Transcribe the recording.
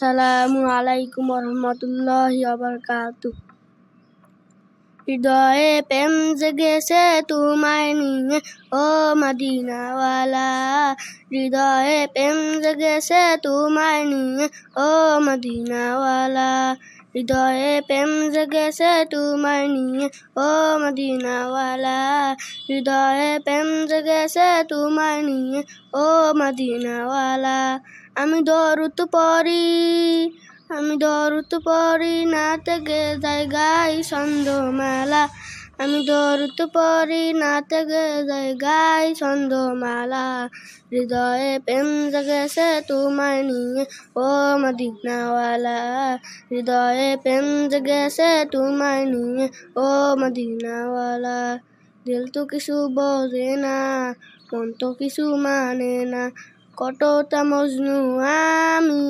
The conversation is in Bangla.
আসসালামু আলাইকুম রহমতুল্লাহি ওয়া বারাকাতুহু। হৃদয়ে প্রেম জেগেছে তোমায় নিয়ে ও মদিনাওয়ালা, হৃদয়ে প্রেম জেগেছে তোমায় নিয়ে ও মদিনাওয়ালা, হৃদয়ে প্রেম জেগেছে তোমায় নিয়ে ও মদিনাওয়ালা, হৃদয়ে প্রেম জেগেছে তোমায় নিয়ে ও মদিনাওয়ালা। আমি দরুদ পড়ি নাতে গে যাই গাই ছন্দমালা, আমি দরুদ পড়ি নাতে গে যাই গাই ছন্দমালা, হৃদয়ে প্রেম জেগেছে তোমায় নিয়ে ও মদিনাওয়ালা, হৃদয়ে প্রেম জেগেছে তোমায় নিয়ে ও মদিনাওয়ালা। দিল তো কিছু বোঝে না, মন তো কিছু মানে না, কতটা মজনু আমি